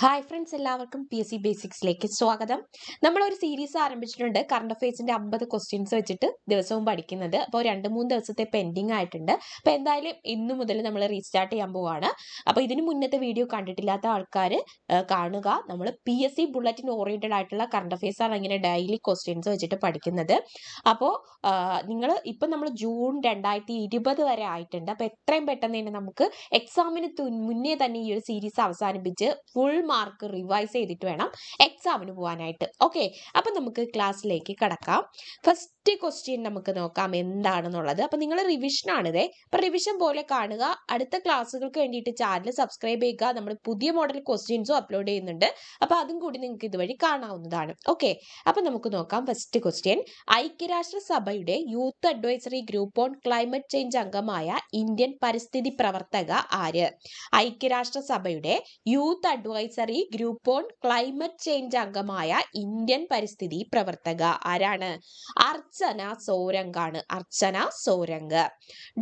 Hi friends, എല്ലാവർക്കും PSC ബേസിക്സിലേക്ക് സ്വാഗതം. നമ്മളൊരു സീരീസ് ആരംഭിച്ചിട്ടുണ്ട്. കറണ്ട് അഫയേഴ്സിന്റെ 50 ക്വസ്റ്റ്യൻസ് വെച്ചിട്ട് ദിവസവും പഠിക്കുന്നത്. അപ്പോൾ 2-3 ദിവസത്തെ പെൻഡിങ് ആയിട്ടുണ്ട്. അപ്പോൾ എന്തായാലും ഇന്നു മുതൽ നമ്മൾ റീസ്റ്റാർട്ട് ചെയ്യാൻ പോവാണ്. അപ്പോൾ ഇതിന് മുന്നത്തെ വീഡിയോ കണ്ടിട്ടില്ലാത്ത ആൾക്കാർ കാണുക. നമ്മൾ PSC ബുള്ളറ്റിൻ ഓറിയന്റഡ് ആയിട്ടുള്ള കറണ്ട് അഫയേഴ്സ് ആണ് ഇങ്ങനെ ഡെയിലി ക്വസ്റ്റ്യൻസ് വെച്ചിട്ട് പഠിക്കുന്നത്. അപ്പോൾ നിങ്ങൾ ഇപ്പം നമ്മൾ ജൂൺ 2020 വരെ ആയിട്ടുണ്ട്. അപ്പോൾ എത്രയും പെട്ടെന്ന് തന്നെ നമുക്ക് എക്സാമിന് മുന്നേ തന്നെ ഈ ഒരു സീരീസ് അവസാനിപ്പിച്ച് ഫുൾ മാർക്ക് റിവൈസ് ചെയ്തിട്ട് വേണം എക്സാമിന് പോകാനായിട്ട്. ഓക്കെ, അപ്പൊ നമുക്ക് ക്ലാസ്സിലേക്ക് കടക്കാം. ഫസ്റ്റ് ക്വസ്റ്റ്യൻ നമുക്ക് നോക്കാം എന്താണെന്നുള്ളത്. അപ്പൊ നിങ്ങൾ റിവിഷൻ ആണിതേ. അപ്പൊ റിവിഷൻ പോലെ കാണുക. അടുത്ത ക്ലാസ്സുകൾക്ക് വേണ്ടിയിട്ട് ചാനൽ സബ്സ്ക്രൈബ് ചെയ്യുക. നമ്മൾ പുതിയ മോഡൽ ക്വസ്റ്റ്യൻസും അപ്ലോഡ് ചെയ്യുന്നുണ്ട്. അപ്പൊ അതും കൂടി നിങ്ങൾക്ക് ഇതുവഴി കാണാവുന്നതാണ്. ഓക്കെ, അപ്പൊ നമുക്ക് നോക്കാം. ഫസ്റ്റ് ക്വസ്റ്റ്യൻ, ഐക്യരാഷ്ട്ര സഭയുടെ youth advisory group on climate change അംഗമായ ഇന്ത്യൻ പരിസ്ഥിതി പ്രവർത്തക ആര്? ഐക്യരാഷ്ട്ര സഭയുടെ youth advisory group on climate change അംഗമായ ഇന്ത്യൻ പരിസ്ഥിതി പ്രവർത്തക ആരാണ്? അർച്ചന സോരംഗാണ്. അർച്ചന സോരംഗ്.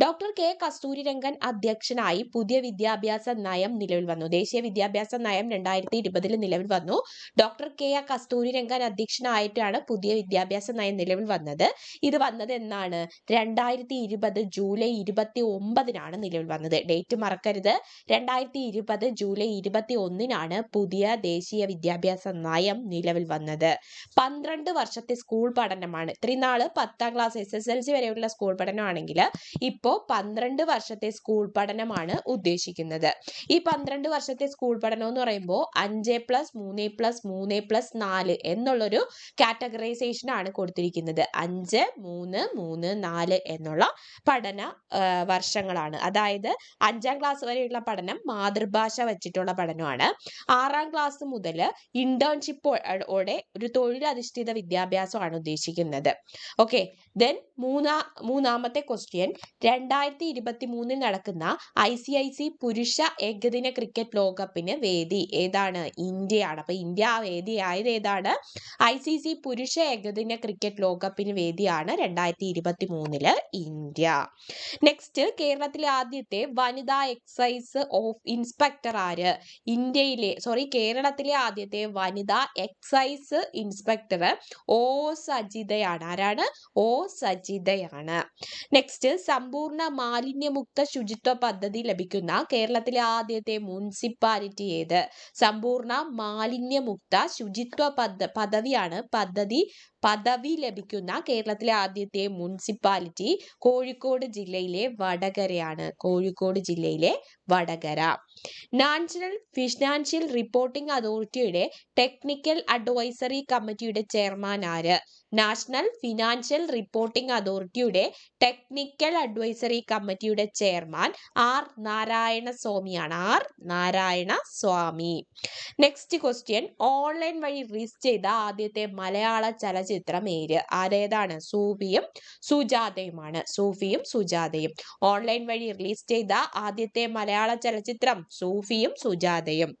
ഡോക്ടർ കെ കസ്തൂരിരംഗൻ അധ്യക്ഷനായി പുതിയ വിദ്യാഭ്യാസ നയം നിലവിൽ വന്നു. ദേശീയ വിദ്യാഭ്യാസ നയം 2020 നിലവിൽ വന്നു. ഡോക്ടർ കെ കസ്തൂരിരംഗൻ അധ്യക്ഷനായിട്ടാണ് പുതിയ വിദ്യാഭ്യാസ നയം നിലവിൽ വന്നത്. ഇത് വന്നത് എന്നാണ്? 2020 ജൂലൈ 29 നിലവിൽ വന്നത്. ഡേറ്റ് മറക്കരുത്. 2020 ജൂലൈ 21 പുതിയ ദേശീയ വിദ്യാഭ്യാസ നയം നിലവിൽ വന്നത്. 12 വർഷത്തെ സ്കൂൾ പഠനമാണ്. ഇത്രയും നാള് 10ാം ക്ലാസ് SSLC വരെയുള്ള സ്കൂൾ പഠനമാണെങ്കിൽ ഇപ്പോ 12 വർഷത്തെ സ്കൂൾ പഠനമാണ് ഉദ്ദേശിക്കുന്നത്. ഈ 12 വർഷത്തെ സ്കൂൾ പഠനം എന്ന് പറയുമ്പോൾ 5+3+3+4 എന്നുള്ളൊരു കാറ്റഗറൈസേഷൻ ആണ് കൊടുത്തിരിക്കുന്നത്. 5, 3, 3, 4 എന്നുള്ള പഠന വർഷങ്ങളാണ്. അതായത് 5ാം ക്ലാസ് വരെയുള്ള പഠനം മാതൃഭാഷ വെച്ചിട്ടുള്ള പഠനമാണ്. 6ാം ക്ലാസ് മുതൽ ഇന്റേൺഷിപ്പോടെ ഒരു തൊഴിലധിഷ്ഠിത വിദ്യാഭ്യാസമാണ് ഉദ്ദേശിക്കുന്നത്. ഓക്കെ, ദെൻ മൂന്നാമത്തെ ക്വസ്റ്റ്യൻ, 2023 നടക്കുന്ന ICIC പുരുഷ ഏകദിന ക്രിക്കറ്റ് ലോകകപ്പിന് വേദി ഏതാണ്? ഇന്ത്യയാണ്. അപ്പൊ ഇന്ത്യ ആ വേദി ആയത് ഏതാണ്? ICC പുരുഷ ഏകദിന ക്രിക്കറ്റ് ലോകകപ്പിന് വേദിയാണ് 2023 ഇന്ത്യ. നെക്സ്റ്റ്, കേരളത്തിലെ ആദ്യത്തെ വനിതാ എക്സൈസ് ഇൻസ്പെക്ടർ ആര്? കേരളത്തിലെ ആദ്യത്തെ വനിതാ എക്സൈസ് ഇൻസ്പെക്ടർ O സജിതയാണ്. ആരാണ്? O സജിതയാണ്. നെക്സ്റ്റ്, സമ്പൂർണ്ണ മാലിന്യമുക്ത ശുചിത്വ പദ്ധതി ലഭിക്കുന്ന കേരളത്തിലെ ആദ്യത്തെ മുനിസിപ്പാലിറ്റി ഏത്? സമ്പൂർണ്ണ മാലിന്യമുക്ത ശുചിത്വ പദ്ധതിയാണ് പദവി ലഭിക്കുന്ന കേരളത്തിലെ ആദ്യത്തെ മുനിസിപ്പാലിറ്റി കോഴിക്കോട് ജില്ലയിലെ വടകരയാണ്. കോഴിക്കോട് ജില്ലയിലെ വടകര. നാഷണൽ ഫിനാൻഷ്യൽ റിപ്പോർട്ടിംഗ് അതോറിറ്റിയുടെ ടെക്നിക്കൽ അഡ്വൈസറി കമ്മിറ്റിയുടെ ചെയർമാൻ ആര്? നാഷണൽ ഫിനാൻഷ്യൽ റിപ്പോർട്ടിംഗ് അതോറിറ്റിയുടെ ടെക്നിക്കൽ അഡ്വൈസറി കമ്മിറ്റിയുടെ chairman R നാരായണസ്വാമിയാണ്. R Narayanaswamy. Next question, online വഴി റിലീസ് ചെയ്ത ആദ്യത്തെ മലയാള ചലച്ചിത്രം ആരേതാണ്? സൂഫിയും സുജാതയുമാണ്. സൂഫിയും സുജാതയും. ഓൺലൈൻ വഴി റിലീസ് ചെയ്ത ആദ്യത്തെ മലയാള ചലച്ചിത്രം സൂഫിയും സുജാതയും.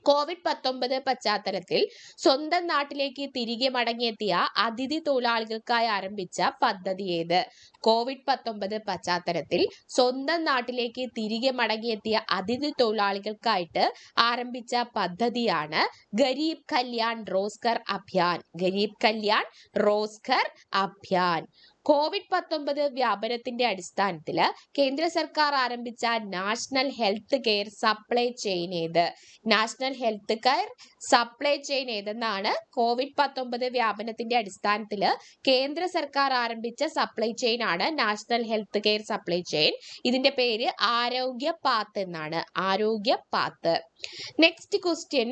COVID-19 പശ്ചാത്തലത്തിൽ സ്വന്തം നാട്ടിലേക്ക് തിരികെ മടങ്ങിയെത്തിയ അതിഥി തൊഴിലാളികൾക്കായി ആരംഭിച്ച പദ്ധതി ഏത്? COVID-19 പശ്ചാത്തലത്തിൽ സ്വന്തം നാട്ടിലേക്ക് തിരികെ മടങ്ങിയെത്തിയ അതിഥി തൊഴിലാളികൾക്കായിട്ട് ആരംഭിച്ച പദ്ധതിയാണ് ഗരീബ് കല്യാൺ റോസ്ഗർ അഭിയാൻ. ഗരീബ് കല്യാൺ റോസ്ഗർ അഭിയാൻ. COVID-19 വ്യാപനത്തിന്റെ അടിസ്ഥാനത്തിൽ കേന്ദ്ര സർക്കാർ ആരംഭിച്ച national health care supply chain ഏത്? National health care supply chain ഏതെന്നാണ് COVID-19 വ്യാപനത്തിന്റെ അടിസ്ഥാനത്തിൽ കേന്ദ്ര സർക്കാർ ആരംഭിച്ച സപ്ലൈ ചെയിൻ ആണ് national health care supply chain. ഇതിന്റെ പേര് ആരോഗ്യ പാത്ത് എന്നാണ്. ആരോഗ്യ പാത്ത്. നെക്സ്റ്റ് ക്വസ്റ്റ്യൻ,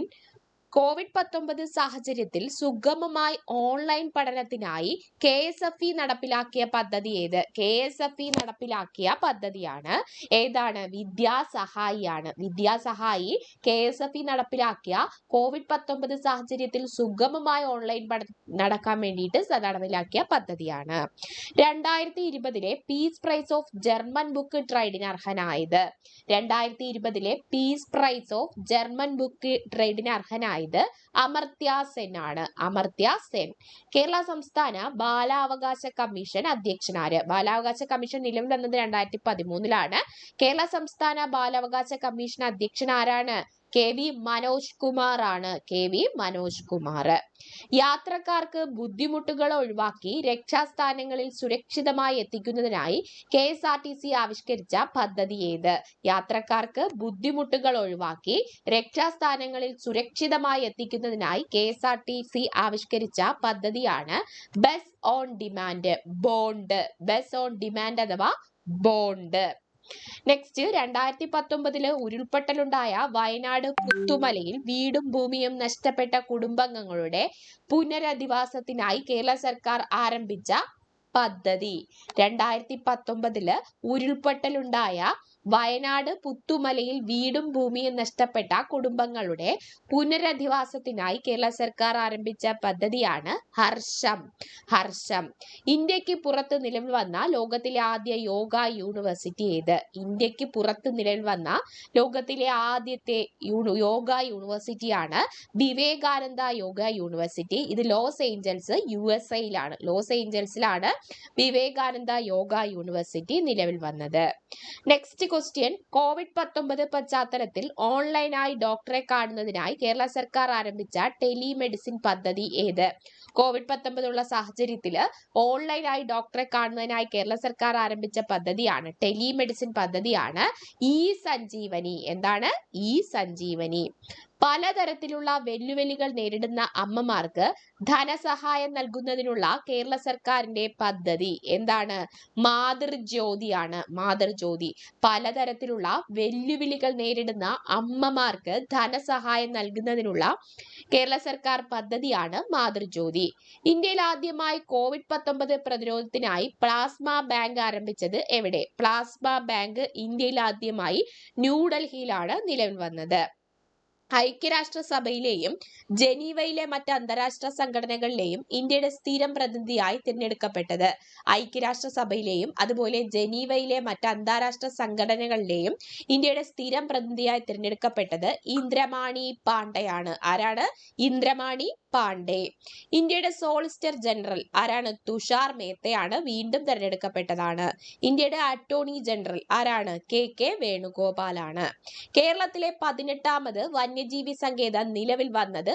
COVID-19 സാഹചര്യത്തിൽ സുഗമമായി ഓൺലൈൻ പഠനത്തിനായി KSFE നടപ്പിലാക്കിയ പദ്ധതി ഏത്? KSFE നടപ്പിലാക്കിയ പദ്ധതിയാണ് ഏതാണ്? വിദ്യാസഹായിയാണ്. വിദ്യാസഹായി KSFE നടപ്പിലാക്കിയ COVID-19 സാഹചര്യത്തിൽ സുഗമമായി ഓൺലൈൻ പഠനം നടക്കാൻ വേണ്ടിയിട്ട് നടപ്പിലാക്കിയ പദ്ധതിയാണ്. 2020 peace prize of German book ട്രേഡിന് അർഹനായത്? 2020 peace prize of German book ട്രേഡിന് അർഹനായത് അമർത്യ സെൻ ആണ്. അമർത്യ സെൻ. കേരള സംസ്ഥാന ബാലാവകാശ കമ്മീഷൻ അധ്യക്ഷനാര്? ബാലാവകാശ കമ്മീഷൻ നിലവിൽ വന്നത് 2013 കേരള സംസ്ഥാന ബാലാവകാശ കമ്മീഷൻ അധ്യക്ഷൻ ആരാണ്? KV മനോജ് കുമാർ ആണ്. KV മനോജ് കുമാർ. യാത്രക്കാർക്ക് ബുദ്ധിമുട്ടുകൾ ഒഴിവാക്കി രക്ഷാസ്ഥാനങ്ങളിൽ സുരക്ഷിതമായി എത്തിക്കുന്നതിനായി KSRTC ആവിഷ്കരിച്ച പദ്ധതി ഏത്? യാത്രക്കാർക്ക് ബുദ്ധിമുട്ടുകൾ ഒഴിവാക്കി രക്ഷാസ്ഥാനങ്ങളിൽ സുരക്ഷിതമായി എത്തിക്കുന്നതിനായി KSRTC ആവിഷ്കരിച്ച പദ്ധതിയാണ് bus on demand, bond. Bus on demand അഥവാ ബോണ്ട്. നെക്സ്റ്റ്, 2019 ഉരുൾപൊട്ടലുണ്ടായ വയനാട് പുത്തുമലയിൽ വീടും ഭൂമിയും നഷ്ടപ്പെട്ട കുടുംബാംഗങ്ങളുടെ പുനരധിവാസത്തിനായി കേരള സർക്കാർ ആരംഭിച്ച പദ്ധതി. 2019 ഉരുൾപൊട്ടലുണ്ടായ വയനാട് പുത്തുമലയിൽ വീടും ഭൂമിയും നഷ്ടപ്പെട്ട കുടുംബങ്ങളുടെ പുനരധിവാസത്തിനായി കേരള സർക്കാർ ആരംഭിച്ച പദ്ധതിയാണ് ഹർഷം. ഹർഷം. ഇന്ത്യക്ക് പുറത്ത് നിലവിൽ വന്ന ലോകത്തിലെ ആദ്യ യോഗ യൂണിവേഴ്സിറ്റി ഏത്? ഇന്ത്യക്ക് പുറത്ത് നിലവിൽ വന്ന ലോകത്തിലെ ആദ്യത്തെ യോഗ യൂണിവേഴ്സിറ്റിയാണ് വിവേകാനന്ദ യോഗ യൂണിവേഴ്സിറ്റി. ഇത് ലോസ് ഏഞ്ചൽസ് USA-യിലാണ്. ലോസ് ഏഞ്ചൽസിലാണ് വിവേകാനന്ദ യോഗ യൂണിവേഴ്സിറ്റി നിലവിൽ വന്നത്. നെക്സ്റ്റ് ക്വസ്റ്റ്യൻ, COVID-19 പശ്ചാത്തലത്തിൽ ഓൺലൈനായി ഡോക്ടറെ കാണുന്നതിനായി കേരള സർക്കാർ ആരംഭിച്ച ടെലിമെഡിസിൻ പദ്ധതി ഏത്? COVID-19 ഉള്ള സാഹചര്യത്തിൽ ഓൺലൈനായി ഡോക്ടറെ കാണുന്നതിനായി കേരള സർക്കാർ ആരംഭിച്ച പദ്ധതിയാണ് ടെലിമെഡിസിൻ പദ്ധതിയാണ് ഇ-സഞ്ജീവനി. എന്താണ്? ഇ-സഞ്ജീവനി. പലതരത്തിലുള്ള വെല്ലുവിളികൾ നേരിടുന്ന അമ്മമാർക്ക് ധനസഹായം നൽകുന്നതിനുള്ള കേരള സർക്കാരിന്റെ പദ്ധതി എന്താണ്? മാതൃജ്യോതിയാണ്. മാതൃജ്യോതി. പലതരത്തിലുള്ള വെല്ലുവിളികൾ നേരിടുന്ന അമ്മമാർക്ക് ധനസഹായം നൽകുന്നതിനുള്ള കേരള സർക്കാർ പദ്ധതിയാണ് മാതൃജ്യോതി. ഇന്ത്യയിൽ ആദ്യമായി COVID-19 പ്രതിരോധത്തിനായി പ്ലാസ്മ ബാങ്ക് ആരംഭിച്ചത് എവിടെ? പ്ലാസ്മ ബാങ്ക് ഇന്ത്യയിൽ ആദ്യമായി ന്യൂഡൽഹിയിലാണ് നിലവിൽ വന്നത്. ഐക്യരാഷ്ട്രസഭയിലെയും ജനീവയിലെ മറ്റ് അന്താരാഷ്ട്ര സംഘടനകളിലെയും ഇന്ത്യയുടെ സ്ഥിരം പ്രതിനിധിയായി തിരഞ്ഞെടുക്കപ്പെട്ടത്. ഐക്യരാഷ്ട്രസഭയിലെയും അതുപോലെ ജനീവയിലെ മറ്റ് അന്താരാഷ്ട്ര സംഘടനകളിലെയും ഇന്ത്യയുടെ സ്ഥിരം പ്രതിനിധിയായി തിരഞ്ഞെടുക്കപ്പെട്ടത് ഇന്ദ്രമാണി പാണ്ഡെയാണ്. ആരാണ്? ഇന്ദ്രമാണി പാണ്ഡെ. ഇന്ത്യയുടെ സോളിസിറ്റർ ജനറൽ ആരാണ്? തുഷാർ മേത്തയാണ്. വീണ്ടും തിരഞ്ഞെടുക്കപ്പെട്ടതാണ്. ഇന്ത്യയുടെ അറ്റോർണി ജനറൽ ആരാണ്? KK വേണുഗോപാലാണ്. കേരളത്തിലെ 18ാമത് വന്യജീവി സങ്കേതം നിലവിൽ വന്നത്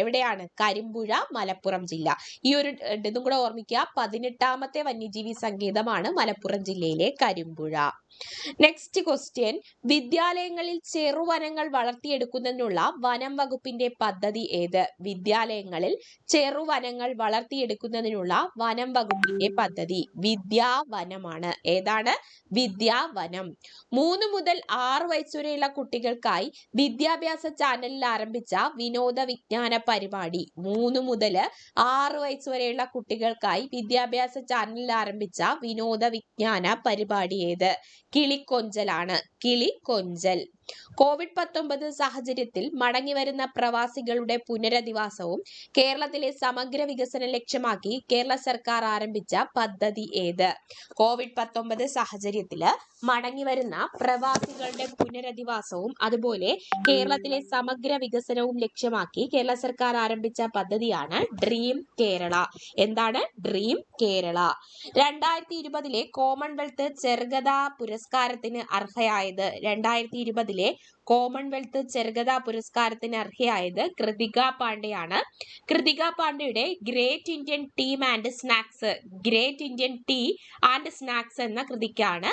എവിടെയാണ്? കരിമ്പുഴ, മലപ്പുറം ജില്ല. ഈ ഒരു ഇതും കൂടെ ഓർമ്മിക്കുക. 18ാമത്തെ വന്യജീവി സങ്കേതമാണ് മലപ്പുറം ജില്ലയിലെ കരിമ്പുഴ. നെക്സ്റ്റ് ക്വസ്റ്റ്യൻ, വിദ്യാലയങ്ങളിൽ ചെറുവനങ്ങൾ വളർത്തിയെടുക്കുന്നതിനുള്ള വനം വകുപ്പിന്റെ പദ്ധതി ഏത്? വിദ്യാലയങ്ങളിൽ ചെറുവനങ്ങൾ വളർത്തിയെടുക്കുന്നതിനുള്ള വനം വകുപ്പിന്റെ പദ്ധതി വിദ്യാവനമാണ്. ഏതാണ്? വിദ്യാവനം. 3 മുതൽ 6 വയസ്സുവരെയുള്ള കുട്ടികൾക്കായി വിദ്യാഭ്യാസ ചാനലിൽ ആരംഭിച്ച വിനോദ വിജ്ഞാന പരിപാടി. 3 മുതൽ 6 വയസ്സുവരെയുള്ള കുട്ടികൾക്കായി വിദ്യാഭ്യാസ ചാനലിൽ ആരംഭിച്ച വിനോദ വിജ്ഞാന പരിപാടി ഏത്? കിളിക്കൊഞ്ചലാണ്. കിളിക്കൊഞ്ചൽ. COVID-19 സാഹചര്യത്തിൽ മടങ്ങിവരുന്ന പ്രവാസികളുടെ പുനരധിവാസവും കേരളത്തിലെ സമഗ്ര വികസനം ലക്ഷ്യമാക്കി കേരള സർക്കാർ ആരംഭിച്ച പദ്ധതി ഏത്? COVID-19 സാഹചര്യത്തിൽ മടങ്ങിവരുന്ന പ്രവാസികളുടെ പുനരധിവാസവും അതുപോലെ കേരളത്തിലെ സമഗ്ര വികസനവും ലക്ഷ്യമാക്കി കേരള സർക്കാർ ആരംഭിച്ച പദ്ധതിയാണ് ഡ്രീം കേരള. എന്താണ്? ഡ്രീം കേരള. 2020 കോമൺവെൽത്ത് ചെറുകഥാ പുരസ്കാരത്തിന് അർഹയായത്? 2020 കോമൺവെൽത്ത് ചെറുകഥാ പുരസ്കാരത്തിന് അർഹയായത് കൃതിക പാണ്ഡെയാണ്. കൃതിക പാണ്ഡെയുടെ great Indian tea and snacks എന്ന കൃതിക്കാണ്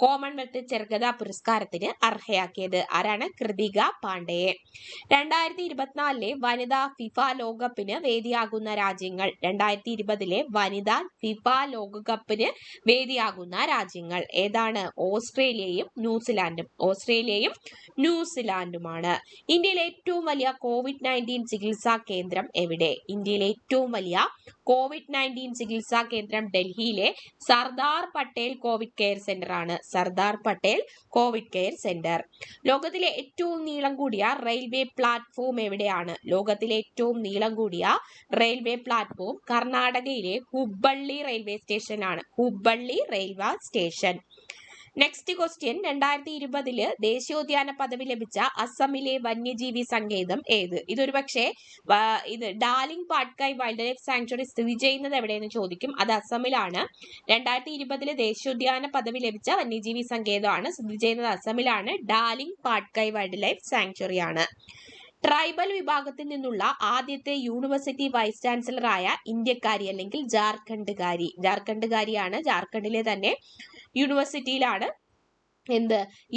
കോമൺവെൽത്ത് ചെറുകഥാ പുരസ്കാരത്തിന് അർഹയാക്കിയത്. ആരാണ്? കൃതിക പാണ്ഡെയെ. 2024 വനിതാ ഫിഫ ലോകകപ്പിന് വേദിയാകുന്ന രാജ്യങ്ങൾ. 2020 വനിതാ ഫിഫ ലോകകപ്പിന് വേദിയാകുന്ന രാജ്യങ്ങൾ ഏതാണ്? ഓസ്ട്രേലിയയും ന്യൂസിലാൻഡും. ഓസ്ട്രേലിയയും ന്യൂസിലാൻഡുമാണ്. ഇന്ത്യയിലെ ഏറ്റവും വലിയ COVID-19 ചികിത്സാ കേന്ദ്രം എവിടെ? ഇന്ത്യയിലെ ഏറ്റവും വലിയ COVID-19 ചികിത്സാ കേന്ദ്രം ഡൽഹിയിലെ Sardar Patel covid care centre ആണ്. Sardar Patel covid care centre. ലോകത്തിലെ ഏറ്റവും നീളം കൂടിയ റെയിൽവേ പ്ലാറ്റ്ഫോം എവിടെയാണ്? ലോകത്തിലെ ഏറ്റവും നീളം കൂടിയ റെയിൽവേ പ്ലാറ്റ്ഫോം കർണാടകയിലെ ഹുബ്ബള്ളി റെയിൽവേ സ്റ്റേഷനാണ്. Hubballi railway station. Next question 2020 ദേശീയോദ്യാന പദവി ലഭിച്ച അസമിലെ വന്യജീവി സങ്കേതം ഏത്? ഇതൊരു പക്ഷേ ഇത് ഡാലിംഗ് പാട്കായ് വൈൽഡ് ലൈഫ് സാങ്ച്വറി സ്ഥിതി ചെയ്യുന്നത് എവിടെയെന്ന് ചോദിക്കും. അത് അസമിലാണ്. 2020 ദേശീയോദ്യാന പദവി ലഭിച്ച വന്യജീവി സങ്കേതമാണ്. സ്ഥിതി ചെയ്യുന്നത് അസമിലാണ്. ഡാലിംഗ് പാട്കായ് വൈൽഡ് ലൈഫ് സാങ്ച്വറി ആണ്. ട്രൈബൽ വിഭാഗത്തിൽ നിന്നുള്ള ആദ്യത്തെ യൂണിവേഴ്സിറ്റി വൈസ് ചാൻസലറായ ഇന്ത്യക്കാരി അല്ലെങ്കിൽ ജാർഖണ്ഡുകാരിയാണ്. ജാർഖണ്ഡിലെ തന്നെ യൂണിവേഴ്സിറ്റിയിലാണ്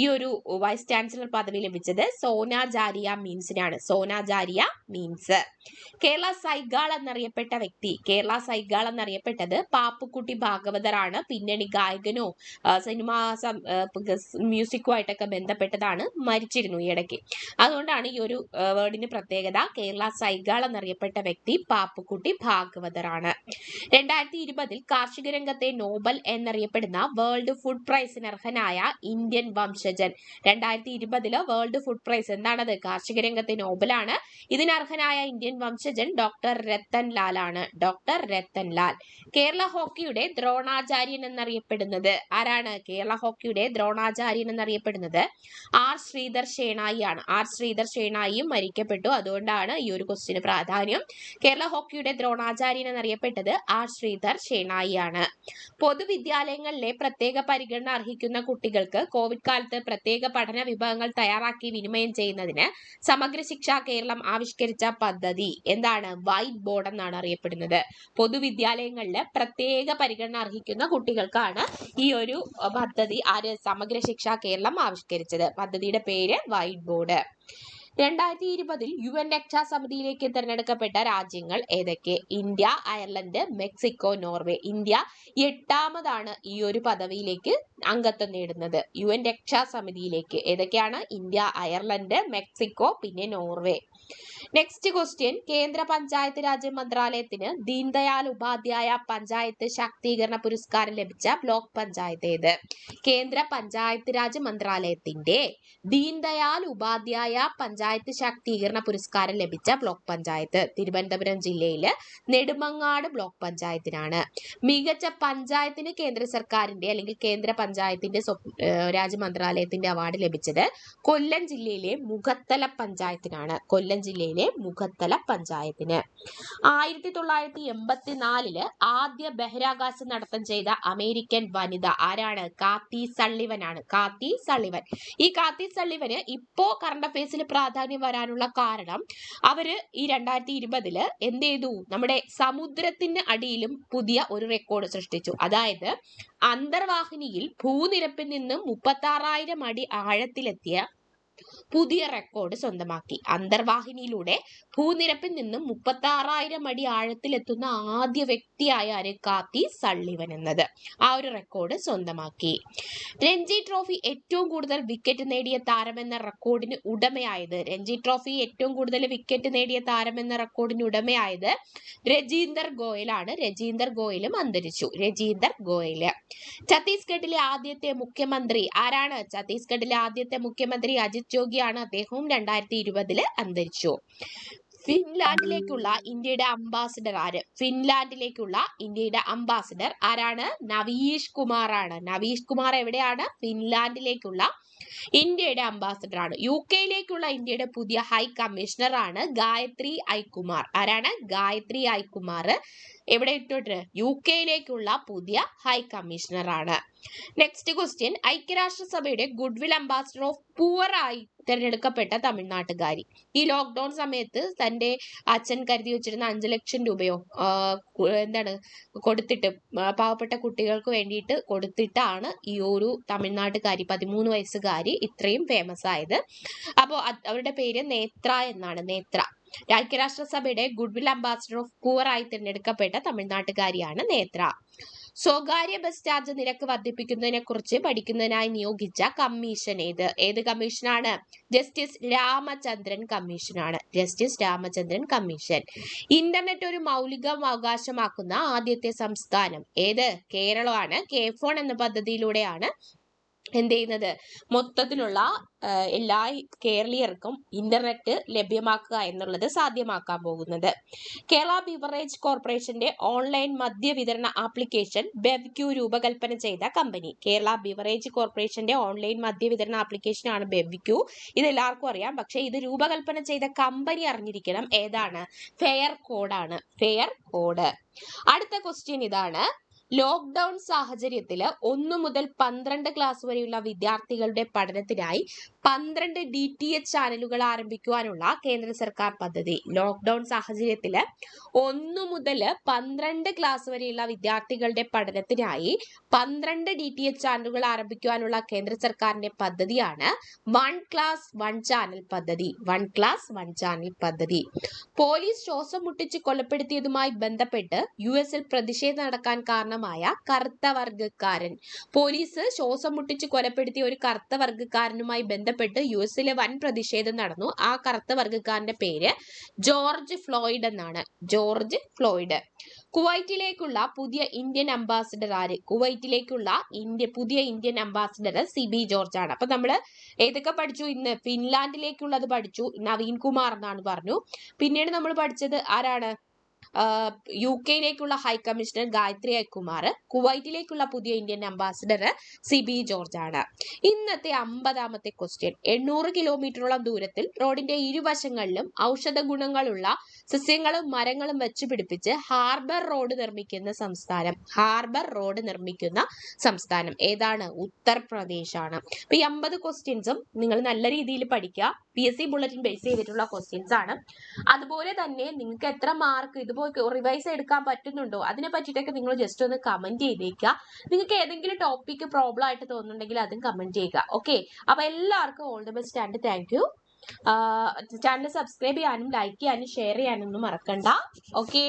ഈ ഒരു വൈസ് ചാൻസലർ പദവി ലഭിച്ചത്. സോനാജാരിയ മീൻസിനാണ്. സോനാജാരിയ മീൻസ്. കേരള സൈഗാൾ എന്നറിയപ്പെട്ട വ്യക്തി. കേരള സൈഗാൾ എന്നറിയപ്പെട്ടത് പാപ്പുക്കുട്ടി ഭാഗവതറാണ്. പിന്നണി ഗായകനോ സിനിമാ മ്യൂസിക്കുമായിട്ടൊക്കെ ബന്ധപ്പെട്ടതാണ്. മരിച്ചിരുന്നു ഈ ഇടയ്ക്ക്. അതുകൊണ്ടാണ് ഈ ഒരു വേർഡിന് പ്രത്യേകത. കേരള സൈഗാൾ എന്നറിയപ്പെട്ട വ്യക്തി പാപ്പുക്കുട്ടി ഭാഗവതറാണ്. 2020 കാർഷിക രംഗത്തെ നോബൽ എന്നറിയപ്പെടുന്ന വേൾഡ് ഫുഡ് പ്രൈസിന് അർഹനായ ഇന്ത്യൻ വംശജൻ. 2020 വേൾഡ് ഫുഡ് പ്രൈസ് എന്താണത്? കാർഷിക രംഗത്തെ നോബലാണ്. ഇതിനർഹനായ ഇന്ത്യൻ വംശജൻ ഡോക്ടർ രത്തൻ ലാൽ ആണ്. ഡോക്ടർ രത്തൻ ലാൽ. കേരള ഹോക്കിയുടെ ദ്രോണാചാര്യൻ എന്നറിയപ്പെടുന്നത് ആരാണ്? കേരള ഹോക്കിയുടെ ദ്രോണാചാര്യൻ എന്നറിയപ്പെടുന്നത് ആർ ശ്രീധർ ഷേണായി ആണ്. ആർ ശ്രീധർ ഷേണായിയും മരിക്കപ്പെട്ടു. അതുകൊണ്ടാണ് ഈ ഒരു ക്വസ്റ്റ്യന് പ്രാധാന്യം. കേരള ഹോക്കിയുടെ ദ്രോണാചാര്യൻ എന്നറിയപ്പെട്ടത് ആർ ശ്രീധർ ഷേണായി ആണ്. പൊതുവിദ്യാലയങ്ങളിലെ പ്രത്യേക പരിഗണന അർഹിക്കുന്ന കുട്ടികൾക്ക് കോവിഡ് കാലത്ത് പ്രത്യേക പഠന വിഭാഗങ്ങൾ തയ്യാറാക്കി വിനിമയം ചെയ്യുന്നതിന് സമഗ്ര ശിക്ഷ കേരളം ആവിഷ്കരിച്ച പദ്ധതി എന്താണ്? വൈറ്റ് ബോർഡ് എന്നാണ് അറിയപ്പെടുന്നത്. പൊതുവിദ്യാലയങ്ങളിലെ പ്രത്യേക പരിഗണന അർഹിക്കുന്ന കുട്ടികൾക്കാണ് ഈ ഒരു പദ്ധതി സമഗ്ര ശിക്ഷ കേരളം ആവിഷ്കരിച്ചത്. പദ്ധതിയുടെ പേര് വൈറ്റ് ബോർഡ്. 2020 UN രക്ഷാസമിതിയിലേക്ക് തിരഞ്ഞെടുക്കപ്പെട്ട രാജ്യങ്ങൾ ഏതൊക്കെ? India, Ireland, Mexico, Norway. India 8ാമതാണ് ഈ ഒരു പദവിയിലേക്ക് അംഗത്വം നേടുന്നത്. UN രക്ഷാസമിതിയിലേക്ക് ഏതൊക്കെയാണ്? ഇന്ത്യ, അയർലൻഡ്, മെക്സിക്കോ, പിന്നെ നോർവേ. Next question. കേന്ദ്ര പഞ്ചായത്ത് രാജ് മന്ത്രാലയത്തിന് ദീൻദയാൽ ഉപാധ്യായ പഞ്ചായത്ത് ശാക്തീകരണ പുരസ്കാരം ലഭിച്ച ബ്ലോക്ക് പഞ്ചായത്ത് ഏത്? കേന്ദ്ര പഞ്ചായത്ത് രാജ് മന്ത്രാലയത്തിന്റെ ദീൻദയാൽ ഉപാധ്യായ പഞ്ചായത്ത് ശാക്തീകരണ പുരസ്കാരം ലഭിച്ച ബ്ലോക്ക് പഞ്ചായത്ത് തിരുവനന്തപുരം ജില്ലയിലെ നെടുമങ്ങാട് ബ്ലോക്ക് പഞ്ചായത്തിനാണ്. മികച്ച പഞ്ചായത്തിന് കേന്ദ്ര സർക്കാരിന്റെ അല്ലെങ്കിൽ കേന്ദ്ര പഞ്ചായത്തിന്റെ രാജ് മന്ത്രാലയത്തിന്റെ അവാർഡ് ലഭിച്ചത് കൊല്ലം ജില്ലയിലെ മുഖത്തല പഞ്ചായത്തിനാണ്. കൊല്ലം ജില്ലയിലെ മുഖത്തല പഞ്ചായത്തിന്. 1984 ആദ്യ ബഹിരാകാശ നടത്തം ചെയ്ത അമേരിക്കൻ വനിത ആരാണ്? കാത്തി സള്ളിവൻ ആണ്. കാത്തി സള്ളിവൻ. ഈ കാത്തി സള്ളിവന് ഇപ്പോ കറണ്ട് അഫയേഴ്സിൽ പ്രാധാന്യം വരാനുള്ള കാരണം അവര് ഈ 2020 എന്ത് ചെയ്തു? നമ്മുടെ സമുദ്രത്തിന് അടിയിലും പുതിയ ഒരു റെക്കോർഡ് സൃഷ്ടിച്ചു. അതായത് അന്തർവാഹിനിയിൽ ഭൂനിരപ്പിൽ നിന്നും 36,000 അടി ആഴത്തിലെത്തിയ പുതിയ റെക്കോർഡ് സ്വന്തമാക്കി. അന്തർവാഹിനിയിലൂടെ ഭൂനിരപ്പിൽ നിന്നും 36,000 അടി ആഴത്തിലെത്തുന്ന ആദ്യ വ്യക്തിയായ കാത്തി സള്ളിവൻ എന്നത് ആ ഒരു റെക്കോർഡ് സ്വന്തമാക്കി. രഞ്ജി ട്രോഫി ഏറ്റവും കൂടുതൽ വിക്കറ്റ് നേടിയ താരമെന്ന റെക്കോർഡിന് ഉടമയായത് രഞ്ജി ട്രോഫി ഏറ്റവും കൂടുതൽ വിക്കറ്റ് നേടിയ താരമെന്ന റെക്കോർഡിന് ഉടമയായത് രജീന്ദർ ഗോയൽ ആണ്. രജീന്ദർ ഗോയലും അന്തരിച്ചു. രജീന്ദർ ഗോയല്. ഛത്തീസ്ഗഡിലെ ആദ്യത്തെ മുഖ്യമന്ത്രി ആരാണ്? ഛത്തീസ്ഗഡിലെ ആദ്യത്തെ മുഖ്യമന്ത്രി അജിത് ജോഗിയാണ്. അദ്ദേഹവും 2020 അന്തരിച്ചു. ഫിൻലാൻഡിലേക്കുള്ള ഇന്ത്യയുടെ അംബാസിഡർ ആര്? ഫിൻലാൻഡിലേക്കുള്ള ഇന്ത്യയുടെ അംബാസിഡർ ആരാണ്? നവീഷ് കുമാർ ആണ്. നവീഷ് കുമാർ എവിടെയാണ്? ഫിൻലാൻഡിലേക്കുള്ള ഇന്ത്യയുടെ അംബാസിഡർ ആണ്. UK-യിലേക്കുള്ള ഇന്ത്യയുടെ പുതിയ ഹൈ കമ്മീഷണർ ആണ് ഗായത്രി ഐ കുമാർ. ആരാണ്? ഗായത്രി ഐ കുമാർ. എവിടെ ഇട്ടോട്ട്? UK-യിലേക്കുള്ള പുതിയ ഹൈ കമ്മീഷണർ ആണ്. Next question. ഐക്യരാഷ്ട്രസഭയുടെ ഗുഡ്വിൽ അംബാസിഡർ ഓഫ് പുവർ ആയി തിരഞ്ഞെടുക്കപ്പെട്ട തമിഴ്നാട്ടുകാരി. ഈ ലോക്ക്ഡൌൺ സമയത്ത് തന്റെ അച്ഛൻ കരുതി വെച്ചിരുന്ന 5 ലക്ഷം രൂപയോ കൊടുത്തിട്ട് പാവപ്പെട്ട കുട്ടികൾക്ക് വേണ്ടിയിട്ട് കൊടുത്തിട്ടാണ് ഈ ഒരു തമിഴ്നാട്ടുകാരി 13 വയസ്സുകാരി ഇത്രയും ഫേമസ് ആയത്. അപ്പോൾ അവരുടെ പേര് നേത്ര എന്നാണ്. നേത്ര. ഐക്യരാഷ്ട്രസഭയുടെ ഗുഡ്വിൽ അംബാസിഡർ ഓഫ് പുവർ ആയി തിരഞ്ഞെടുക്കപ്പെട്ട തമിഴ്നാട്ടുകാരിയാണ് നേത്ര. സ്വകാര്യ ബസ് ചാർജ് നിരക്ക് വർദ്ധിപ്പിക്കുന്നതിനെ കുറിച്ച് പഠിക്കുന്നതിനായി നിയോഗിച്ച കമ്മീഷൻ ഏത്? ഏത് കമ്മീഷനാണ്? ജസ്റ്റിസ് രാമചന്ദ്രൻ കമ്മീഷനാണ്. Justice Ramachandran commission. ഇന്റർനെറ്റ് ഒരു മൗലിക അവകാശമാക്കുന്ന ആദ്യത്തെ സംസ്ഥാനം ഏത്? കേരളമാണ്. കെ ഫോൺ എന്ന പദ്ധതിയിലൂടെയാണ് എന്ത് ചെയ്യുന്നത് മൊത്തത്തിലുള്ള എല്ലാ കേരളീയർക്കും ഇന്റർനെറ്റ് ലഭ്യമാക്കുക എന്നുള്ളത് സാധ്യമാക്കാൻ പോകുന്നത്. കേരള ബിവറേജ് കോർപ്പറേഷന്റെ ഓൺലൈൻ മദ്യവിതരണ ആപ്ലിക്കേഷൻ ബെവ്ക്യൂ രൂപകൽപ്പന ചെയ്ത കമ്പനി. കേരള ബിവറേജ് കോർപ്പറേഷന്റെ ഓൺലൈൻ മദ്യവിതരണ ആപ്ലിക്കേഷൻ ആണ് ബെവ്ക്യൂ. ഇത് എല്ലാവർക്കും അറിയാം. പക്ഷേ ഇത് രൂപകൽപ്പന ചെയ്ത കമ്പനി അറിഞ്ഞിരിക്കണം. ഏതാണ്? ഫെയർ കോഡാണ്. Fair code. അടുത്ത ക്വസ്റ്റ്യൻ ഇതാണ്. ലോക്ക്ഡൌൺ സാഹചര്യത്തിൽ 1 മുതൽ 12 ക്ലാസ് വരെയുള്ള വിദ്യാർത്ഥികളുടെ പഠനത്തിനായി 12 DTH ചാനലുകൾ ആരംഭിക്കുവാനുള്ള കേന്ദ്ര സർക്കാർ പദ്ധതി. ലോക്ക്ഡൌൺ സാഹചര്യത്തിൽ 1 മുതൽ 12 ക്ലാസ് വരെയുള്ള വിദ്യാർത്ഥികളുടെ പഠനത്തിനായി 12 DTH ചാനലുകൾ ആരംഭിക്കുവാനുള്ള കേന്ദ്ര സർക്കാരിന്റെ പദ്ധതിയാണ് വൺ ക്ലാസ് വൺ ചാനൽ പദ്ധതി. വൺ ക്ലാസ് വൺ ചാനൽ പദ്ധതി. പോലീസ് ശ്വാസം മുട്ടിച്ച് കൊലപ്പെടുത്തിയതുമായി ബന്ധപ്പെട്ട് US പ്രതിഷേധം നടക്കാൻ കാരണമായ കറുത്ത വർഗ്ഗക്കാരൻ. പോലീസ് ശ്വാസം മുട്ടിച്ച് കൊലപ്പെടുത്തിയ ഒരു കറുത്ത വർഗ്ഗക്കാരനുമായി ബന്ധപ്പെട്ട് US വൻ പ്രതിഷേധം നടന്നു. ആ കറുത്ത വർഗ്ഗക്കാരന്റെ പേര് ജോർജ് ഫ്ലോയിഡ് എന്നാണ്. George Floyd. കുവൈറ്റിലേക്കുള്ള പുതിയ ഇന്ത്യൻ അംബാസിഡർ ആര്? കുവൈറ്റിലേക്കുള്ള പുതിയ ഇന്ത്യൻ അംബാസിഡർ CB ജോർജ് ആണ്. അപ്പൊ നമ്മള് ഏതൊക്കെ പഠിച്ചു? ഇന്ന് ഫിൻലാൻഡിലേക്കുള്ളത് പഠിച്ചു, നവീൻ കുമാർ എന്നാണ് പറഞ്ഞു. പിന്നീട് നമ്മൾ പഠിച്ചത് ആരാണ്? UK high commissioner Gayatri Kumar. കുവൈറ്റിലേക്കുള്ള പുതിയ ഇന്ത്യൻ അംബാസിഡർ CB ജോർജ് ആണ്. ഇന്നത്തെ 50ാമത്തെ ക്വസ്റ്റ്യൻ. 800 കിലോമീറ്ററോളം ദൂരത്തിൽ റോഡിന്റെ ഇരുവശങ്ങളിലും ഔഷധ ഗുണങ്ങളുള്ള സസ്യങ്ങളും മരങ്ങളും വെച്ചുപിടിപ്പിച്ച് ഹാർബർ റോഡ് നിർമ്മിക്കുന്ന സംസ്ഥാനം. ഹാർബർ റോഡ് നിർമ്മിക്കുന്ന സംസ്ഥാനം ഏതാണ്? ഉത്തർപ്രദേശ് ആണ്. അപ്പൊ ഈ 50 ക്വസ്റ്റ്യൻസും നിങ്ങൾ നല്ല രീതിയിൽ പഠിക്കുക. PSC ബുള്ളറ്റിൻ ബേസ് ചെയ്തിട്ടുള്ള ക്വസ്റ്റ്യൻസ് ആണ്. അതുപോലെ തന്നെ നിങ്ങൾക്ക് എത്ര മാർക്ക് ഇതുപോലെ റിവൈസ് എടുക്കാൻ പറ്റുന്നുണ്ടോ അതിനെ പറ്റിയിട്ടൊക്കെ നിങ്ങൾ ജസ്റ്റ് ഒന്ന് കമന്റ് ചെയ്തേക്കുക. നിങ്ങൾക്ക് ഏതെങ്കിലും ടോപ്പിക് പ്രോബ്ലം ആയിട്ട് തോന്നുന്നുണ്ടെങ്കിൽ അതും കമന്റ് ചെയ്യുക. ഓക്കെ, അപ്പൊ എല്ലാവർക്കും all the best and thank you. Channel subscribe ചെയ്യാനും ലൈക്ക് ചെയ്യാനും ഷെയർ ചെയ്യാനൊന്നും മറക്കണ്ട. ഓക്കെ.